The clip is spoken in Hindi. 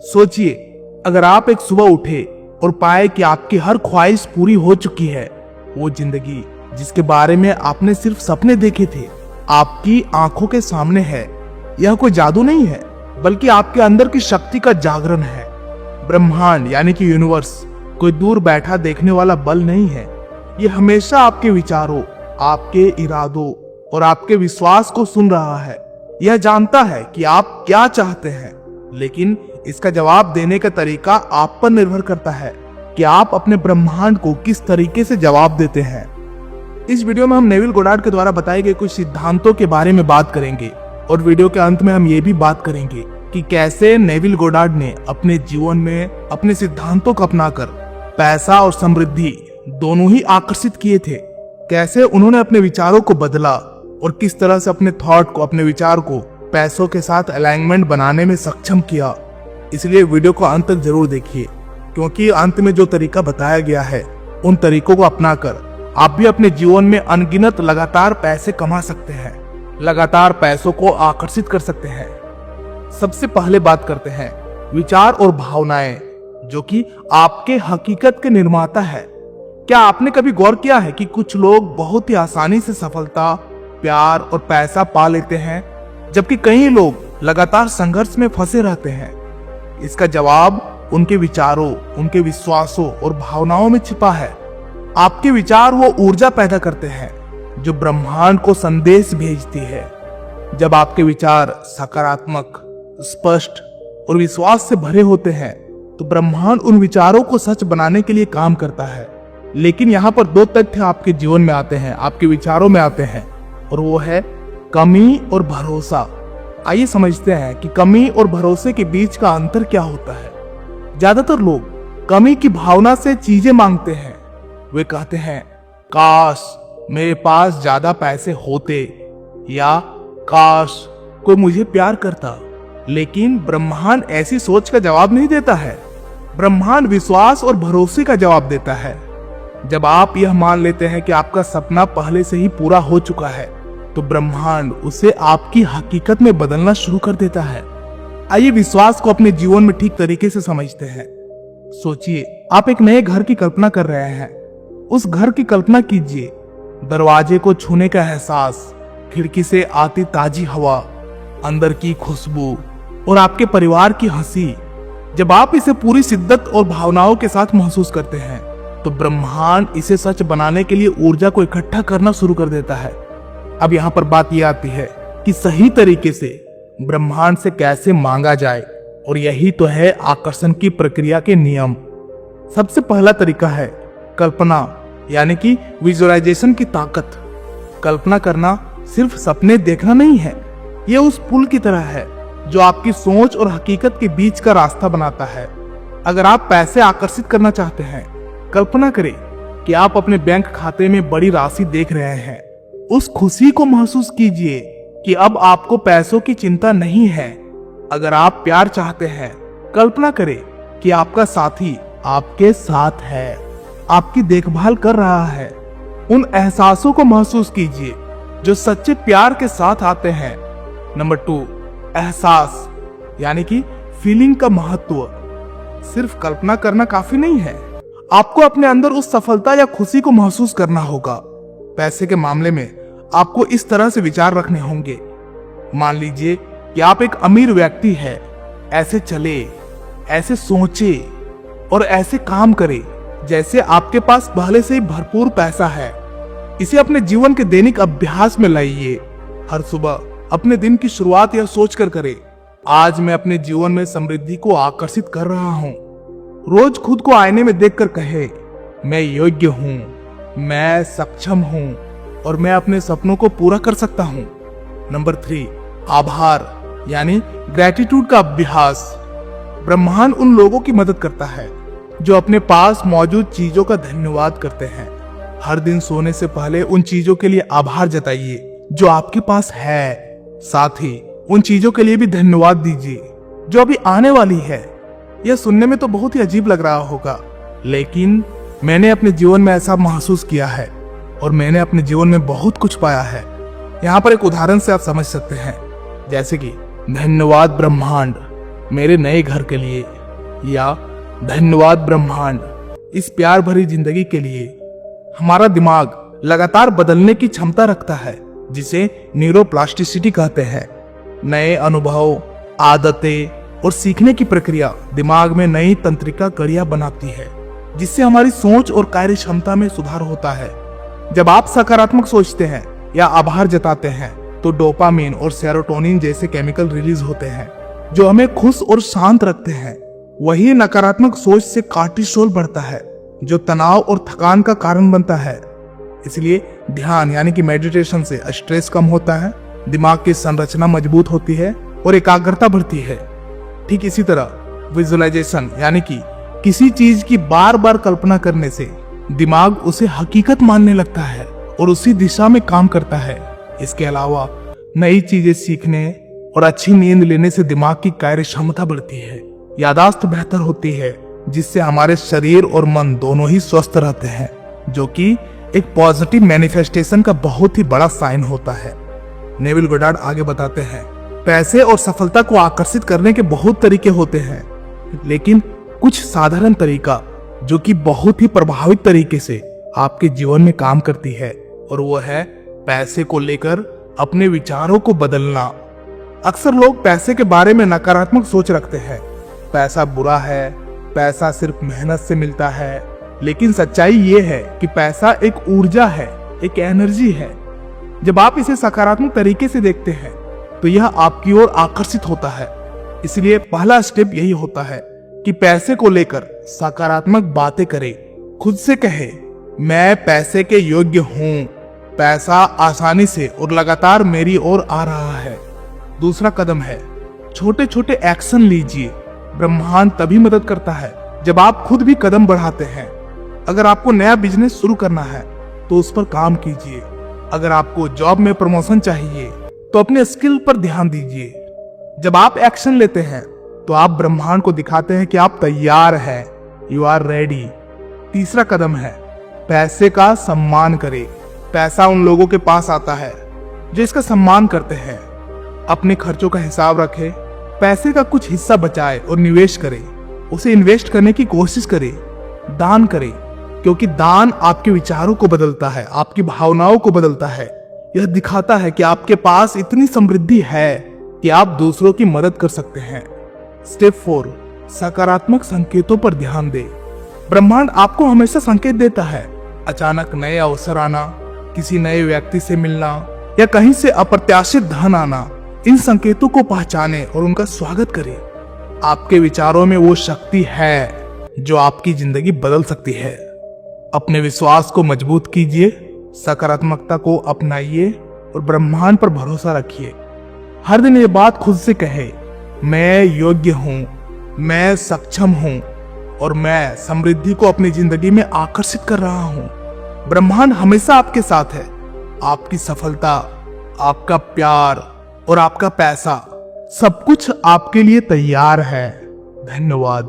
सोचिए, अगर आप एक सुबह उठे और पाए कि आपकी हर ख्वाहिश पूरी हो चुकी है, वो जिंदगी जिसके बारे में आपने सिर्फ सपने देखे थे आपकी आंखों के सामने है। यह कोई जादू नहीं है, बल्कि आपके अंदर की शक्ति का जागरण है। ब्रह्मांड यानी कि यूनिवर्स कोई दूर बैठा देखने वाला बल नहीं है। यह हमेशा आपके विचारों, आपके इरादों और आपके विश्वास को सुन रहा है। यह जानता है कि आप क्या चाहते हैं, लेकिन इसका जवाब देने का तरीका आप पर निर्भर करता है कि आप अपने ब्रह्मांड को किस तरीके से जवाब देते हैं। इस वीडियो में हम नेविल गोडार्ड के द्वारा बताए गए कुछ सिद्धांतों के बारे में बात करेंगे और वीडियो के अंत में हम ये भी बात करेंगे कि कैसे नेविल गोडार्ड ने अपने जीवन में अपने सिद्धांतों को अपनाकर पैसा और समृद्धि दोनों ही आकर्षित किए थे। कैसे उन्होंने अपने विचारों को बदला और किस तरह से अपने थॉट को, अपने विचार को पैसों के साथ अलाइनमेंट बनाने में सक्षम किया। इसलिए वीडियो को अंत तक जरूर देखिए, क्योंकि अंत में जो तरीका बताया गया है उन तरीकों को अपनाकर आप भी अपने जीवन में अनगिनत लगातार पैसे कमा सकते हैं, लगातार पैसों को आकर्षित कर सकते हैं। सबसे पहले बात करते हैं विचार और भावनाएं, जो कि आपके हकीकत के निर्माता है। क्या आपने कभी गौर किया है कि कुछ लोग बहुत ही आसानी से सफलता, प्यार और पैसा पा लेते हैं, जबकि कई लोग लगातार संघर्ष में फंसे रहते हैं? इसका जवाब उनके विचारों, उनके विश्वासों और भावनाओं में छिपा है। आपके विचार वो ऊर्जा पैदा करते हैं जो ब्रह्मांड को संदेश भेजती है। जब आपके विचार सकारात्मक, स्पष्ट और विश्वास से भरे होते हैं तो ब्रह्मांड उन विचारों को सच बनाने के लिए काम करता है। लेकिन यहाँ पर दो तथ्य आपके जीवन में आते हैं, आपके विचारों में आते हैं, और वो है कमी और भरोसा। आइए समझते हैं कि कमी और भरोसे के बीच का अंतर क्या होता है। ज्यादातर लोग कमी की भावना से चीजें मांगते हैं। वे कहते हैं, काश मेरे पास ज्यादा पैसे होते, या काश कोई मुझे प्यार करता। लेकिन ब्रह्मांड ऐसी सोच का जवाब नहीं देता है। ब्रह्मांड विश्वास और भरोसे का जवाब देता है। जब आप यह मान लेते हैं कि आपका सपना पहले से ही पूरा हो चुका है, तो ब्रह्मांड उसे आपकी हकीकत में बदलना शुरू कर देता है। आइए विश्वास को अपने जीवन में ठीक तरीके से समझते हैं। सोचिए, आप एक नए घर की कल्पना कर रहे हैं। उस घर की कल्पना कीजिए, दरवाजे को छूने का एहसास, खिड़की से आती ताजी हवा, अंदर की खुशबू और आपके परिवार की हंसी। जब आप इसे पूरी शिद्दत और भावनाओं के साथ महसूस करते हैं, तो ब्रह्मांड इसे सच बनाने के लिए ऊर्जा को इकट्ठा करना शुरू कर देता है। अब यहाँ पर बात यह आती है कि सही तरीके से ब्रह्मांड से कैसे मांगा जाए, और यही तो है आकर्षण की प्रक्रिया के नियम। सबसे पहला तरीका है कल्पना, यानी कि विजुअलाइजेशन की ताकत। कल्पना करना सिर्फ सपने देखना नहीं है, यह उस पुल की तरह है जो आपकी सोच और हकीकत के बीच का रास्ता बनाता है। अगर आप पैसे आकर्षित करना चाहते हैं, कल्पना करें कि आप अपने बैंक खाते में बड़ी राशि देख रहे हैं। उस खुशी को महसूस कीजिए कि अब आपको पैसों की चिंता नहीं है। अगर आप प्यार चाहते हैं, कल्पना करें कि आपका साथी आपके साथ है, आपकी देखभाल कर रहा है। उन एहसासों को महसूस कीजिए जो सच्चे प्यार के साथ आते हैं। नंबर 2, एहसास, यानी कि फीलिंग का महत्व। सिर्फ कल्पना करना काफी नहीं है, आपको अपने अंदर उस सफलता या खुशी को महसूस करना होगा। पैसे के मामले में आपको इस तरह से विचार रखने होंगे। मान लीजिए कि आप एक अमीर व्यक्ति हैं, ऐसे चले, ऐसे सोचे और ऐसे काम करें जैसे आपके पास पहले से ही भरपूर पैसा है। इसे अपने जीवन के दैनिक अभ्यास में लाइए। हर सुबह अपने दिन की शुरुआत यह सोचकर करें, आज मैं अपने जीवन में समृद्धि को आकर्षित कर रहा हूँ। रोज खुद को आईने में देखकर कहे, मैं योग्य हूँ, मैं सक्षम हूँ और मैं अपने सपनों को पूरा कर सकता हूँ। नंबर 3, आभार, यानी ग्रेटिट्यूड का अभ्यास। ब्रह्मांड उन लोगों की मदद करता है जो अपने पास मौजूद चीजों का धन्यवाद करते हैं। हर दिन सोने से पहले उन चीजों के लिए आभार जताइए जो आपके पास है। साथ ही उन चीजों के लिए भी धन्यवाद दीजिए जो अभी आने वाली है। यह सुनने में तो बहुत ही अजीब लग रहा होगा, लेकिन मैंने अपने जीवन में ऐसा महसूस किया है और मैंने अपने जीवन में बहुत कुछ पाया है। यहाँ पर एक उदाहरण से आप समझ सकते हैं, जैसे कि धन्यवाद ब्रह्मांड, मेरे नए घर के लिए, या धन्यवाद ब्रह्मांड इस प्यार भरी जिंदगी के लिए। हमारा दिमाग लगातार बदलने की क्षमता रखता है, जिसे न्यूरोप्लास्टिसिटी कहते हैं। नए अनुभव, आदतें और सीखने की प्रक्रिया दिमाग में नई तंत्रिका कड़ियां बनाती है, जिससे हमारी सोच और कार्य क्षमता में सुधार होता है। जब आप सकारात्मक सोचते हैं या आभार जताते हैं तो डोपामिन और सेरोटोनिन जैसे केमिकल रिलीज होते हैं, जो हमें खुश और शांत रखते हैं। वही नकारात्मक सोच से कार्टिसोल बढ़ता है, जो तनाव और थकान का कारण बनता है। इसलिए ध्यान यानी कि मेडिटेशन से स्ट्रेस कम होता है, दिमाग की संरचना मजबूत होती है और एकाग्रता बढ़ती है। ठीक इसी तरह विजुअलाइजेशन यानी कि किसी चीज की बार बार कल्पना करने से दिमाग उसे हकीकत मानने लगता है और उसी दिशा में काम करता है। इसके अलावा नई चीजें सीखने और अच्छी नींद लेने से दिमाग की कार्य क्षमता बढ़ती है, यादाश्त बेहतर होती है, जिससे हमारे शरीर और मन दोनों ही स्वस्थ रहते हैं, जो कि एक पॉजिटिव मैनिफेस्टेशन का बहुत ही बड़ा साइन होता है। नेविल गोडार्ड आगे बताते हैं, पैसे और सफलता को आकर्षित करने के बहुत तरीके होते हैं, लेकिन कुछ साधारण तरीका जो कि बहुत ही प्रभावित तरीके से आपके जीवन में काम करती है, और वो है पैसे को लेकर अपने विचारों को बदलना। अक्सर लोग पैसे के बारे में नकारात्मक सोच रखते हैं। पैसा बुरा है, पैसा सिर्फ मेहनत से मिलता है, लेकिन सच्चाई ये है कि पैसा एक ऊर्जा है, एक एनर्जी है। जब आप इसे सकारात्मक तरीके से देखते हैं तो यह आपकी ओर आकर्षित होता है। इसलिए पहला स्टेप यही होता है कि पैसे को लेकर सकारात्मक बातें करें। खुद से कहे, मैं पैसे के योग्य हूं, पैसा आसानी से और लगातार मेरी ओर आ रहा है। दूसरा कदम है छोटे छोटे एक्शन लीजिए। ब्रह्मांड तभी मदद करता है जब आप खुद भी कदम बढ़ाते हैं। अगर आपको नया बिजनेस शुरू करना है तो उस पर काम कीजिए। अगर आपको जॉब में प्रमोशन चाहिए तो अपने स्किल पर ध्यान दीजिए। जब आप एक्शन लेते हैं तो आप ब्रह्मांड को दिखाते हैं कि आप तैयार हैं, यू आर रेडी। तीसरा कदम है पैसे का सम्मान करें। पैसा उन लोगों के पास आता है जो इसका सम्मान करते हैं। अपने खर्चों का हिसाब रखें, पैसे का कुछ हिस्सा बचाए और निवेश करें। उसे इन्वेस्ट करने की कोशिश करें, दान करें, क्योंकि दान आपके विचारों को बदलता है, आपकी भावनाओं को बदलता है। यह दिखाता है कि आपके पास इतनी समृद्धि है कि आप दूसरों की मदद कर सकते हैं। स्टेप 4, सकारात्मक संकेतों पर ध्यान दें। ब्रह्मांड आपको हमेशा संकेत देता है। अचानक नए अवसर आना, किसी नए व्यक्ति से मिलना या कहीं से अप्रत्याशित धन आना, इन संकेतों को पहचानें और उनका स्वागत करें। आपके विचारों में वो शक्ति है जो आपकी जिंदगी बदल सकती है। अपने विश्वास को मजबूत कीजिए, सकारात्मकता को अपनाइए और ब्रह्मांड पर भरोसा रखिए। हर दिन ये बात खुद से कहे, मैं योग्य हूं, मैं सक्षम हूं और मैं समृद्धि को अपनी जिंदगी में आकर्षित कर रहा हूं। ब्रह्मांड हमेशा आपके साथ है। आपकी सफलता, आपका प्यार और आपका पैसा, सब कुछ आपके लिए तैयार है। धन्यवाद।